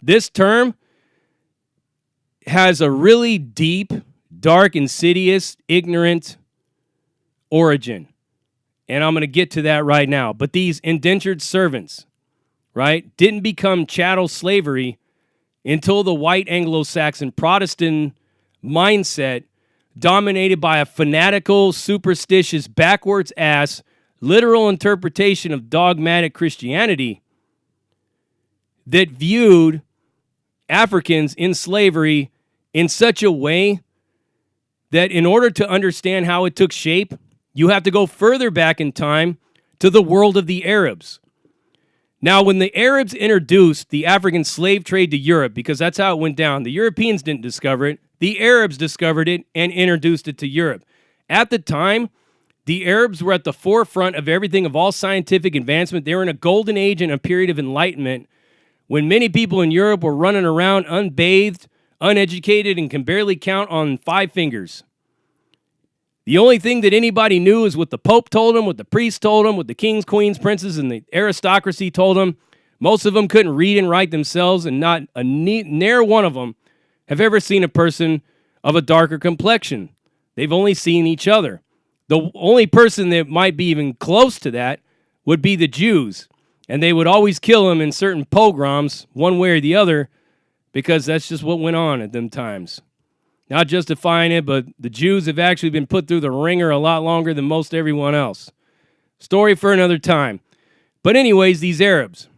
This term has a really deep, dark, insidious, ignorant origin. And I'm going to get to that right now. But these indentured servants, right, didn't become chattel slavery until the white Anglo-Saxon Protestant mindset, dominated by a fanatical, superstitious, backwards-ass, literal interpretation of dogmatic Christianity that viewed Africans in slavery in such a way that in order to understand how it took shape, you have to go further back in time to the world of the Arabs. Now, when the Arabs introduced the African slave trade to Europe, because that's how it went down, the Europeans didn't discover it, the Arabs discovered it and introduced it to Europe. At the time, the Arabs were at the forefront of everything, of all scientific advancement. They were in a golden age and a period of enlightenment when many people in Europe were running around unbathed, uneducated, and can barely count on 5 fingers. The only thing that anybody knew is what the Pope told them, what the priest told them, what the kings, queens, princes, and the aristocracy told them. Most of them couldn't read and write themselves, and not near one of them have ever seen a person of a darker complexion. They've only seen each other. The only person that might be even close to that would be the Jews, and they would always kill them in certain pogroms, one way or the other, because that's just what went on at them times. Not justifying it, but the Jews have actually been put through the ringer a lot longer than most everyone else. Story for another time. But anyways, these Arabs,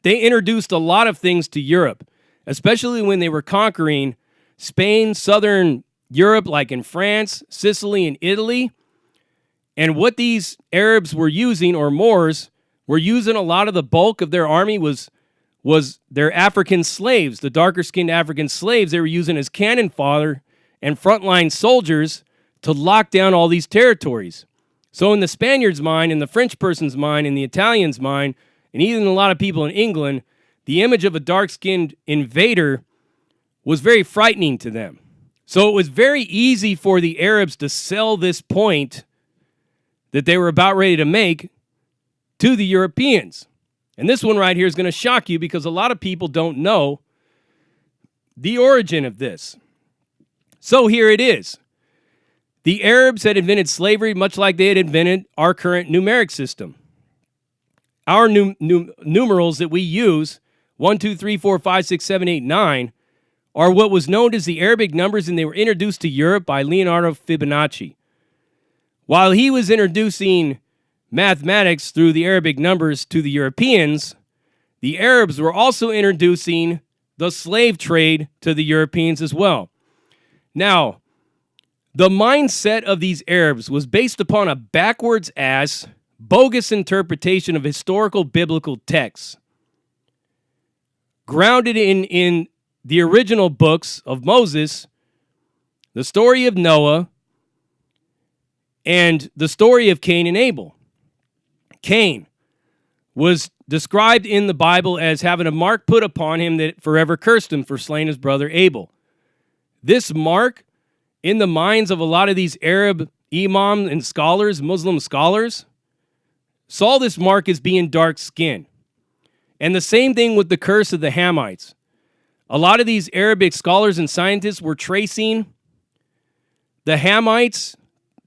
they introduced a lot of things to Europe, especially when they were conquering Spain, southern Europe, like in France, Sicily, and Italy. And what these Arabs were using, or Moors, were using a lot of the bulk of their army was their African slaves, the darker-skinned African slaves. They were using as cannon fodder and frontline soldiers to lock down all these territories. So in the Spaniards' mind, in the French person's mind, in the Italians' mind, and even a lot of people in England, the image of a dark-skinned invader was very frightening to them. So it was very easy for the Arabs to sell this point that they were about ready to make to the Europeans. And this one right here is going to shock you because a lot of people don't know the origin of this. So here it is. The Arabs had invented slavery much like they had invented our current numeric system. Our numerals that we use, 1, 2, 3, 4, 5, 6, 7, 8, 9, are what was known as the Arabic numbers, and they were introduced to Europe by Leonardo Fibonacci. While he was introducing mathematics through the Arabic numbers to the Europeans, the Arabs were also introducing the slave trade to the Europeans as well. Now, the mindset of these Arabs was based upon a backwards-ass, bogus interpretation of historical biblical texts, grounded in the original books of Moses, the story of Noah, and the story of Cain and Abel. Cain was described in the Bible as having a mark put upon him that forever cursed him for slaying his brother Abel. This mark, in the minds of a lot of these Arab imams and scholars, Muslim scholars, saw this mark as being dark skin. And the same thing with the curse of the Hamites. A lot of these Arabic scholars and scientists were tracing the Hamites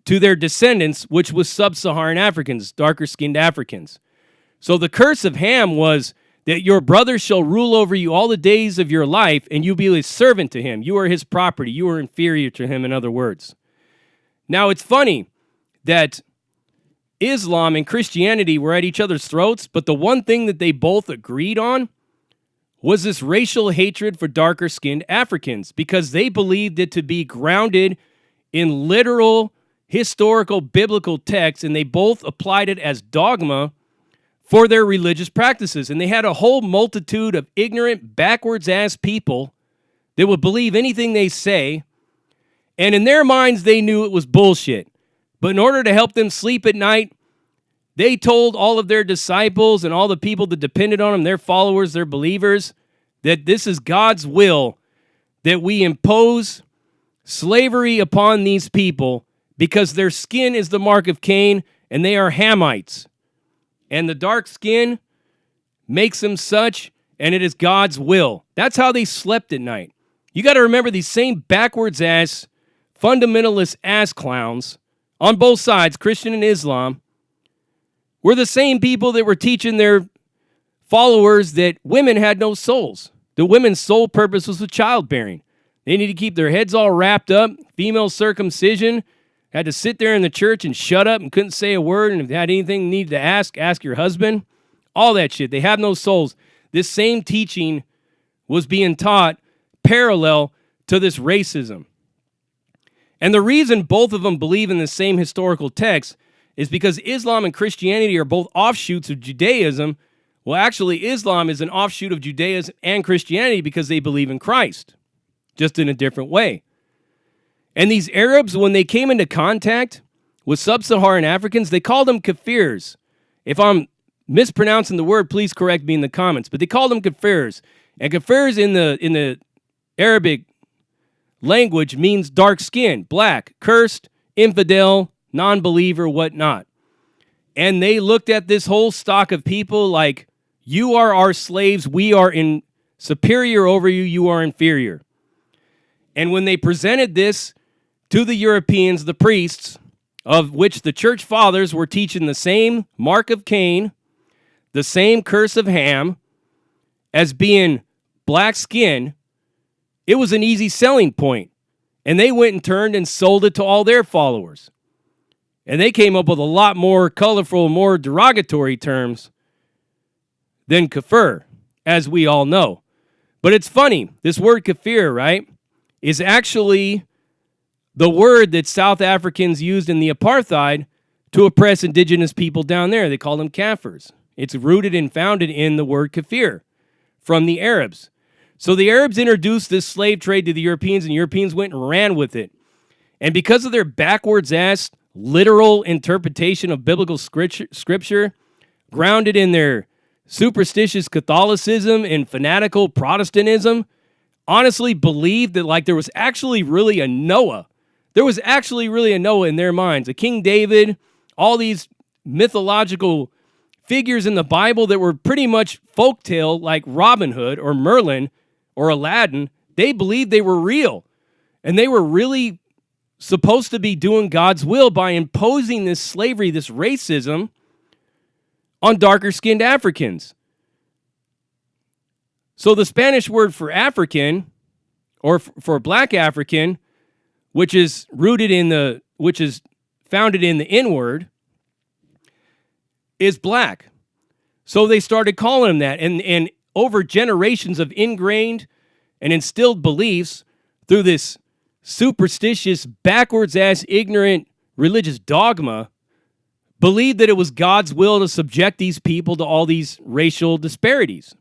to their descendants, which was sub-Saharan Africans, darker-skinned Africans. So the curse of Ham was that your brother shall rule over you all the days of your life, and you be a servant to him. You are his property. You are inferior to him, in other words. Now, it's funny that Islam and Christianity were at each other's throats, but the one thing that they both agreed on was this racial hatred for darker-skinned Africans, because they believed it to be grounded in literal, historical, biblical texts, and they both applied it as dogma for their religious practices. And they had a whole multitude of ignorant, backwards-ass people that would believe anything they say, and in their minds, they knew it was bullshit. But in order to help them sleep at night, they told all of their disciples and all the people that depended on them, their followers, their believers, that this is God's will, that we impose slavery upon these people because their skin is the mark of Cain and they are Hamites. And the dark skin makes them such, and it is God's will. That's how they slept at night. You got to remember these same backwards ass, fundamentalist ass clowns on both sides, Christian and Islam, were the same people that were teaching their followers that women had no souls. The women's sole purpose was the childbearing. They need to keep their heads all wrapped up, female circumcision, had to sit there in the church and shut up and couldn't say a word, and if they had anything needed to ask your husband. All that shit. They have no souls. This same teaching was being taught parallel to this racism. And the reason both of them believe in the same historical text is because Islam and Christianity are both offshoots of Judaism. Well, actually, Islam is an offshoot of Judaism and Christianity because they believe in Christ, just in a different way. And these Arabs, when they came into contact with sub-Saharan Africans, they called them kafirs. If I'm mispronouncing the word, please correct me in the comments. But they called them kafirs. And kafirs in the Arabic language means dark skin, black, cursed, infidel, non-believer, whatnot. And they looked at this whole stock of people like, you are our slaves, we are superior over you, you are inferior. And when they presented this to the Europeans, the priests, of which the church fathers were teaching the same mark of Cain, the same curse of Ham, as being black skin, it was an easy selling point. And they went and turned and sold it to all their followers. And they came up with a lot more colorful, more derogatory terms than kafir, as we all know. But it's funny, this word kafir, right, is actually the word that South Africans used in the apartheid to oppress indigenous people down there. They call them kafirs. It's rooted and founded in the word kafir from the Arabs. So the Arabs introduced this slave trade to the Europeans, and Europeans went and ran with it. And because of their backwards-ass literal interpretation of biblical scripture, grounded in their superstitious Catholicism and fanatical Protestantism, honestly believed that like there was actually really a Noah. There was actually really a Noah in their minds. A King David, all these mythological figures in the Bible that were pretty much folktale like Robin Hood or Merlin or Aladdin, they believed they were real. And they were really supposed to be doing God's will by imposing this slavery, this racism on darker-skinned Africans. So the Spanish word for African, or for black African, which is founded in the N-word, is black. So they started calling them that. And over generations of ingrained and instilled beliefs through this superstitious, backwards-ass, ignorant religious dogma, believed that it was God's will to subject these people to all these racial disparities.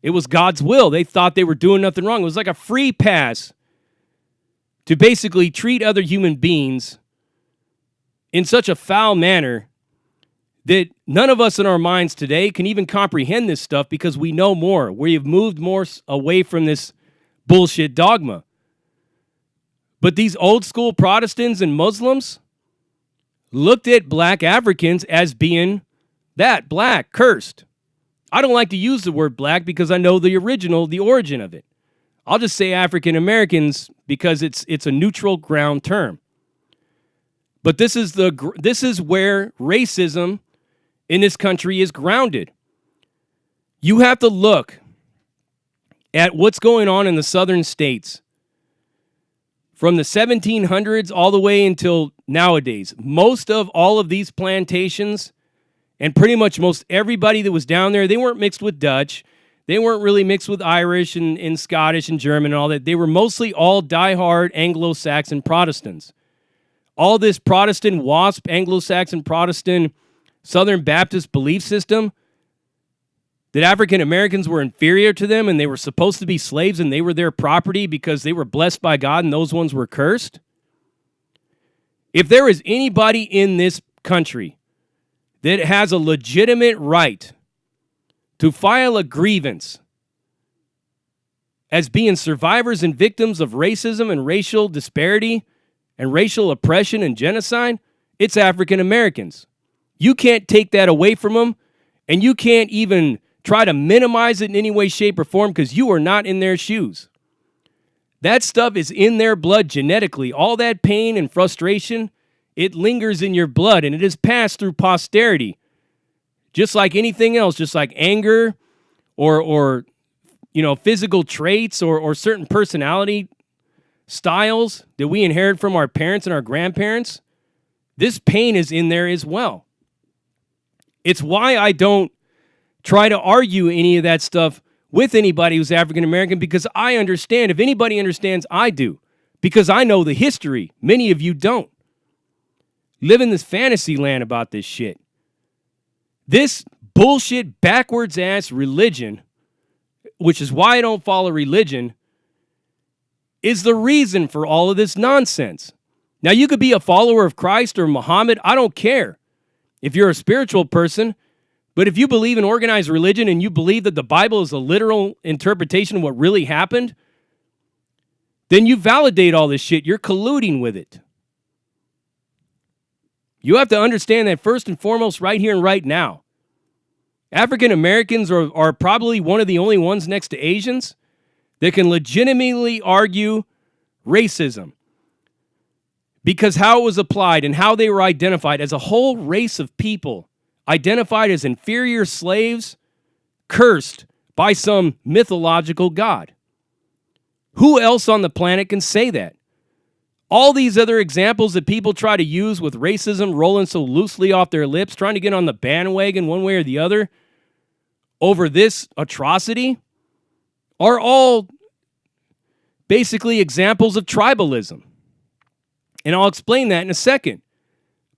It was God's will. They thought they were doing nothing wrong. It was like a free pass to basically treat other human beings in such a foul manner that none of us in our minds today can even comprehend this stuff because we know more. We have moved more away from this bullshit dogma. But these old school Protestants and Muslims looked at black Africans as being that, black, cursed. I don't like to use the word black because I know the origin of it. I'll just say African Americans because it's a neutral ground term. But this is where racism in this country is grounded. You have to look at what's going on in the southern states. From the 1700s all the way until nowadays, most of all of these plantations and pretty much most everybody that was down there, they weren't mixed with Dutch. They weren't really mixed with Irish and Scottish and German and all that. They were mostly all diehard Anglo-Saxon Protestants. All this Protestant WASP, Anglo-Saxon Protestant, Southern Baptist belief system, that African Americans were inferior to them and they were supposed to be slaves and they were their property because they were blessed by God and those ones were cursed. If there is anybody in this country that has a legitimate right to file a grievance as being survivors and victims of racism and racial disparity and racial oppression and genocide, it's African Americans. You can't take that away from them, and you can't even try to minimize it in any way, shape, or form because you are not in their shoes. That stuff is in their blood genetically. All that pain and frustration, it lingers in your blood, and it is passed through posterity. Just like anything else, just like anger or physical traits or certain personality styles that we inherit from our parents and our grandparents, this pain is in there as well. It's why I don't try to argue any of that stuff with anybody who's African American, because I understand. If anybody understands, I do, because I know the history. Many of you don't. Live in this fantasy land about this shit. This bullshit, backwards-ass religion, which is why I don't follow religion, is the reason for all of this nonsense. Now, you could be a follower of Christ or Muhammad. I don't care if you're a spiritual person. But if you believe in organized religion and you believe that the Bible is a literal interpretation of what really happened, then you validate all this shit. You're colluding with it. You have to understand that first and foremost right here and right now. African Americans are probably one of the only ones next to Asians that can legitimately argue racism, because how it was applied and how they were identified as a whole race of people, identified as inferior slaves, cursed by some mythological god. Who else on the planet can say that? All these other examples that people try to use with racism rolling so loosely off their lips, trying to get on the bandwagon one way or the other over this atrocity, are all basically examples of tribalism. And I'll explain that in a second.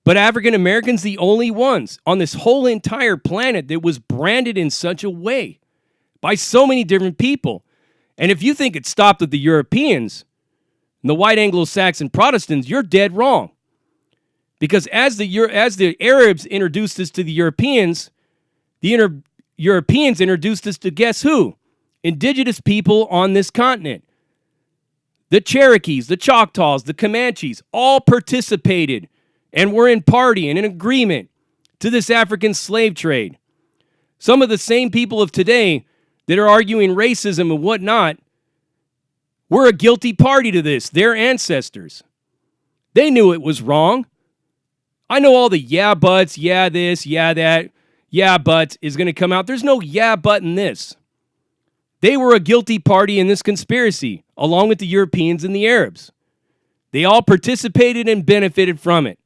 But African Americans, the only ones on this whole entire planet that was branded in such a way by so many different people. And if you think it stopped with the Europeans and the white Anglo-Saxon Protestants, you're dead wrong. Because as the Arabs introduced us to the Europeans, Europeans introduced us to guess who? Indigenous people on this continent. The Cherokees, the Choctaws, the Comanches all participated and were in party and in agreement to this African slave trade. Some of the same people of today that are arguing racism and whatnot were a guilty party to this, their ancestors. They knew it was wrong. I know all the yeah buts, yeah this, yeah that, yeah but is going to come out. There's no yeah but in this. They were a guilty party in this conspiracy, along with the Europeans and the Arabs. They all participated and benefited from it.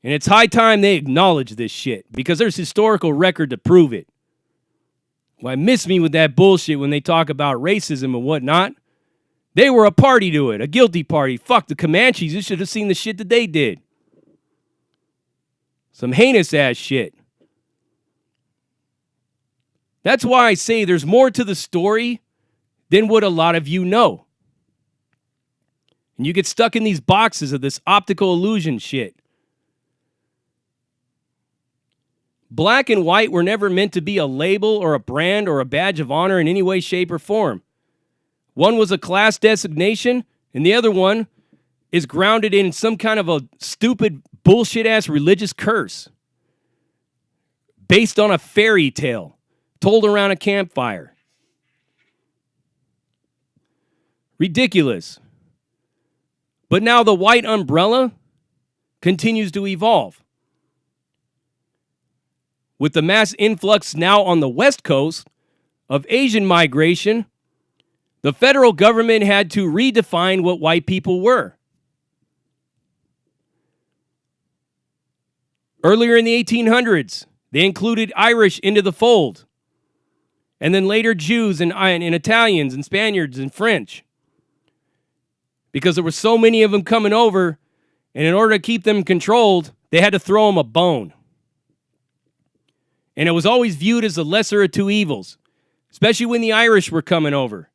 And it's high time they acknowledge this shit, because there's historical record to prove it. Why miss me with that bullshit when they talk about racism and whatnot? They were a party to it, a guilty party. Fuck the Comanches. You should have seen the shit that they did. Some heinous ass shit. That's why I say there's more to the story than what a lot of you know. And you get stuck in these boxes of this optical illusion shit. Black and white were never meant to be a label or a brand or a badge of honor in any way, shape, or form. One was a class designation, and the other one is grounded in some kind of a stupid, bullshit-ass religious curse based on a fairy tale told around a campfire. Ridiculous. But now the white umbrella continues to evolve. With the mass influx now on the West Coast of Asian migration, the federal government had to redefine what white people were. Earlier in the 1800s, they included Irish into the fold, and then later Jews and Italians and Spaniards and French, because there were so many of them coming over, and in order to keep them controlled, they had to throw them a bone. And it was always viewed as the lesser of two evils, especially when the Irish were coming over.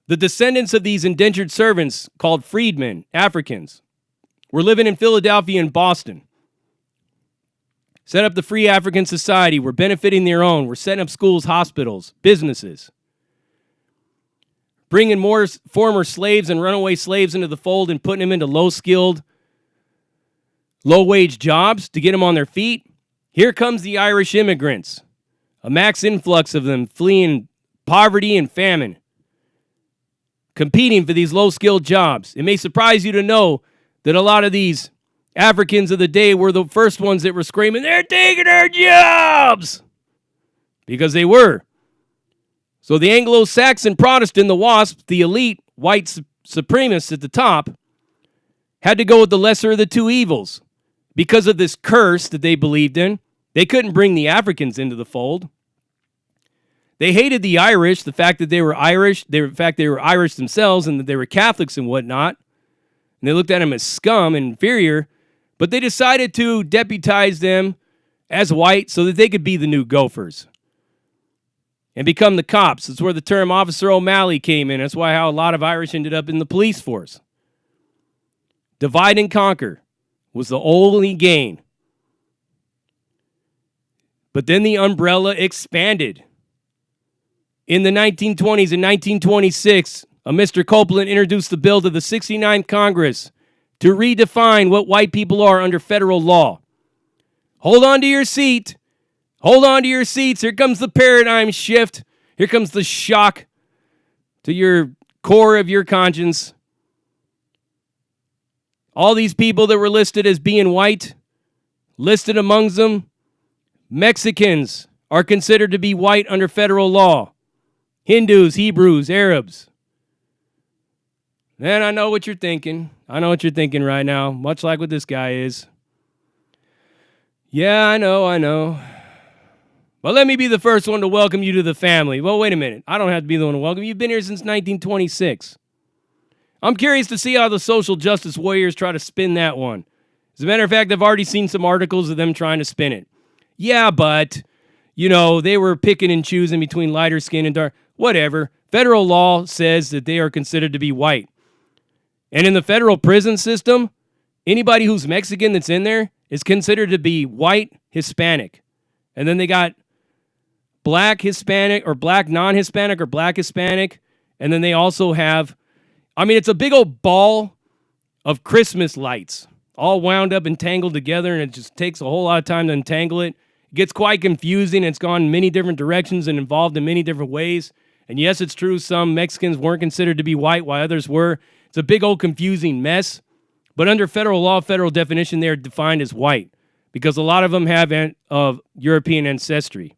The descendants of these indentured servants, called freedmen, Africans, were living in Philadelphia and Boston. Set up the Free African Society, were benefiting their own, were setting up schools, hospitals, businesses. Bringing more former slaves and runaway slaves into the fold and putting them into low-skilled low-wage jobs to get them on their feet. Here comes the Irish immigrants, a mass influx of them fleeing poverty and famine, competing for these low-skilled jobs. It may surprise you to know that a lot of these Africans of the day were the first ones that were screaming, "They're taking our jobs!" Because they were. So the Anglo-Saxon Protestant, the WASP, the elite white supremacists at the top, had to go with the lesser of the two evils. Because of this curse that they believed in, they couldn't bring the Africans into the fold. They hated the Irish, the fact that they were Irish, they were Irish themselves, and that they were Catholics and whatnot. And they looked at them as scum and inferior, but they decided to deputize them as white so that they could be the new gophers and become the cops. That's where the term Officer O'Malley came in. That's why how a lot of Irish ended up in the police force. Divide and conquer was the only gain. But then the umbrella expanded. In the 1920s and 1926, a Mr. Copeland introduced the bill to the 69th Congress to redefine what white people are under federal law. Hold on to your seat. Hold on to your seats. Here comes the paradigm shift. Here comes the shock to your core of your conscience. All these people that were listed as being white, listed amongst them, Mexicans are considered to be white under federal law. Hindus, Hebrews, Arabs. And I know what you're thinking. I know what you're thinking right now, much like what this guy is. Yeah, I know. But let me be the first one to welcome you to the family. Well, wait a minute. I don't have to be the one to welcome you. You've been here since 1926. I'm curious to see how the social justice warriors try to spin that one. As a matter of fact, I've already seen some articles of them trying to spin it. Yeah, but, they were picking and choosing between lighter skin and dark. Whatever. Federal law says that they are considered to be white. And in the federal prison system, anybody who's Mexican that's in there is considered to be white Hispanic. And then they got black Hispanic or black non-Hispanic or black Hispanic. And then they also have, it's a big old ball of Christmas lights all wound up and tangled together, and it just takes a whole lot of time to untangle it. It gets quite confusing. It's gone in many different directions and involved in many different ways. And yes, it's true, some Mexicans weren't considered to be white while others were. It's a big old confusing mess. But under federal law, federal definition, they are defined as white because a lot of them have European ancestry.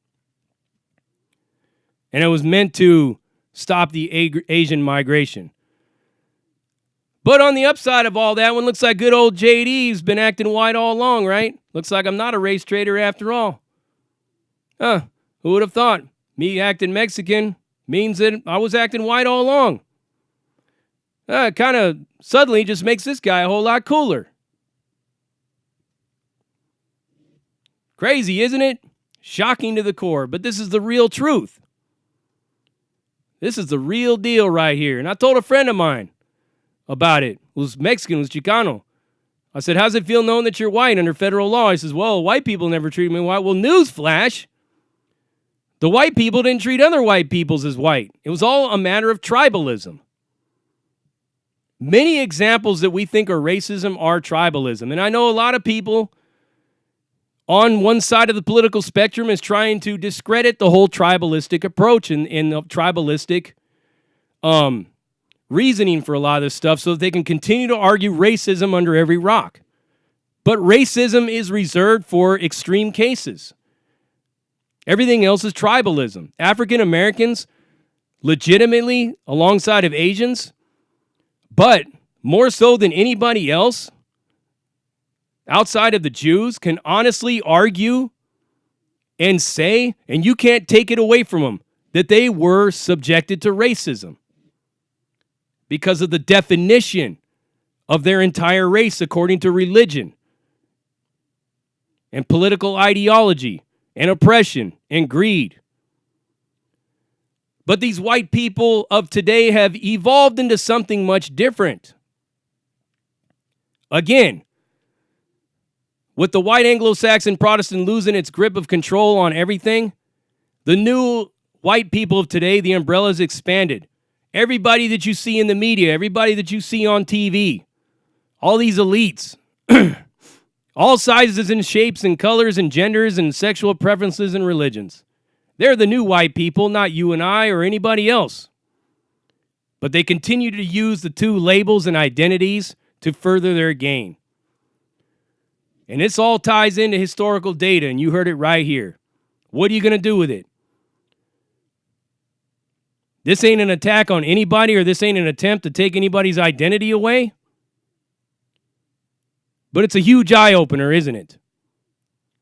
And it was meant to stop the Asian migration. But on the upside of all that one, looks like good old JD's been acting white all along, right? Looks like I'm not a race traitor after all. Who would have thought? Me acting Mexican means that I was acting white all along. Kind of suddenly just makes this guy a whole lot cooler. Crazy, isn't it? Shocking to the core, but this is the real truth. This is the real deal right here. And I told a friend of mine about it. Was Mexican, was Chicano. I said, how's it feel knowing that you're white under federal law? He says, well, white people never treat me white. Well, newsflash. The white people didn't treat other white peoples as white. It was all a matter of tribalism. Many examples that we think are racism are tribalism. And I know a lot of people on one side of the political spectrum is trying to discredit the whole tribalistic approach and the tribalistic reasoning for a lot of this stuff so that they can continue to argue racism under every rock. But racism is reserved for extreme cases. Everything else is tribalism. African Americans, legitimately, alongside of Asians, but more so than anybody else, outside of the Jews, can honestly argue and say, and you can't take it away from them, that they were subjected to racism because of the definition of their entire race according to religion and political ideology and oppression and greed. But these white people of today have evolved into something much different. Again, with the white Anglo-Saxon Protestant losing its grip of control on everything, the new white people of today, the umbrella is expanded. Everybody that you see in the media, everybody that you see on TV, all these elites, All sizes and shapes and colors and genders and sexual preferences and religions. They're the new white people, not you and I or anybody else. But they continue to use the two labels and identities to further their gain. And this all ties into historical data, and you heard it right here. What are you going to do with it? This ain't an attack on anybody, or this ain't an attempt to take anybody's identity away. But it's a huge eye-opener, isn't it?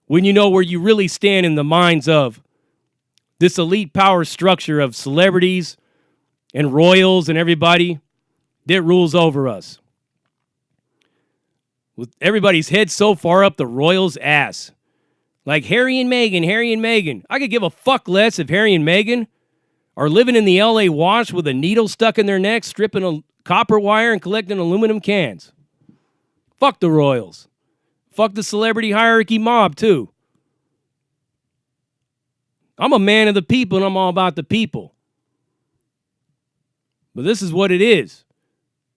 When you know where you really stand in the minds of this elite power structure of celebrities and royals and everybody that rules over us. With everybody's head so far up the royals' ass. Like Harry and Meghan, Harry and Meghan. I could give a fuck less if Harry and Meghan are living in the LA wash with a needle stuck in their neck, stripping a copper wire and collecting aluminum cans. Fuck the royals. Fuck the celebrity hierarchy mob, too. I'm a man of the people, and I'm all about the people. But this is what it is.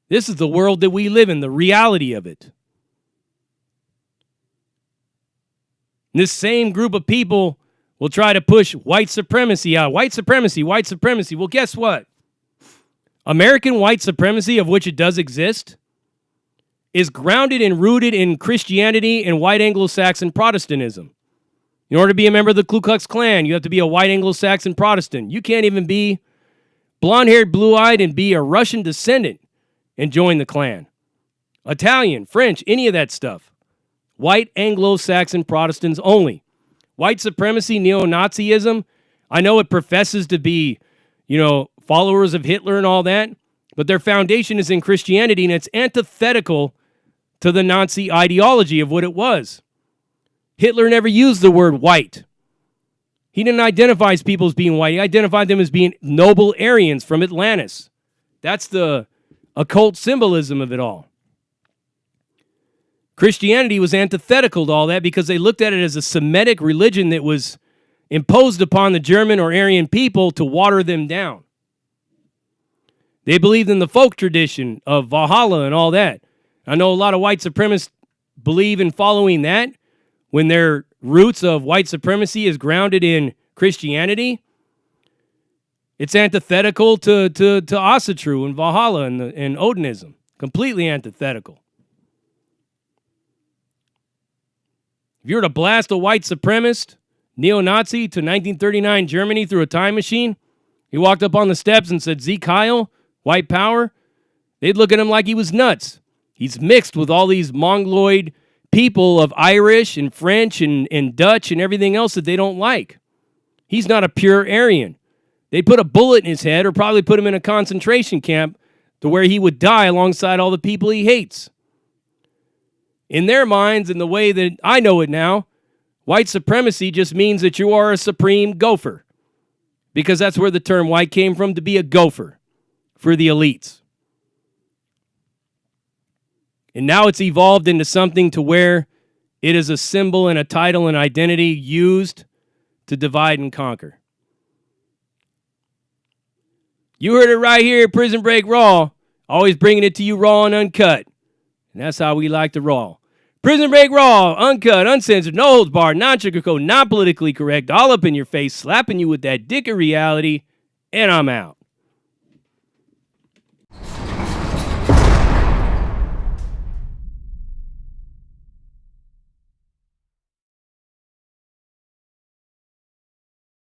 This is the world that we live in, the reality of it. And this same group of people will try to push white supremacy out. White supremacy, white supremacy. Well, guess what? American white supremacy, of which it does exist, is grounded and rooted in Christianity and white Anglo-Saxon Protestantism. In order to be a member of the Ku Klux Klan, you have to be a white Anglo-Saxon Protestant. You can't even be blonde-haired, blue-eyed, and be a Russian descendant and join the Klan. Italian, French, any of that stuff. White Anglo-Saxon Protestants only. White supremacy, neo-Nazism, I know it professes to be, followers of Hitler and all that, but their foundation is in Christianity, and it's antithetical to the Nazi ideology of what it was. Hitler never used the word white. He didn't identify his people as being white. He identified them as being noble Aryans from Atlantis. That's the occult symbolism of it all. Christianity was antithetical to all that because they looked at it as a Semitic religion that was imposed upon the German or Aryan people to water them down. They believed in the folk tradition of Valhalla and all that. I know a lot of white supremacists believe in following that when their roots of white supremacy is grounded in Christianity. It's antithetical to Asatru and Valhalla and Odinism. Completely antithetical. If you were to blast a white supremacist, neo-Nazi, to 1939 Germany through a time machine, he walked up on the steps and said, "Sieg Heil, white power," they'd look at him like he was nuts. He's mixed with all these Mongoloid people of Irish and French and Dutch and everything else that they don't like. He's not a pure Aryan. They'd put a bullet in his head or probably put him in a concentration camp to where he would die alongside all the people he hates. In their minds, in the way that I know it now, white supremacy just means that you are a supreme gopher. Because that's where the term white came from, to be a gopher for the elites. And now it's evolved into something to where it is a symbol and a title and identity used to divide and conquer. You heard it right here at Prison Break Raw. Always bringing it to you raw and uncut. And that's how we like to raw. Prison Break Raw, uncut, uncensored, no holds barred, non-sugarcoat, not politically correct, all up in your face, slapping you with that dick of reality, and I'm out.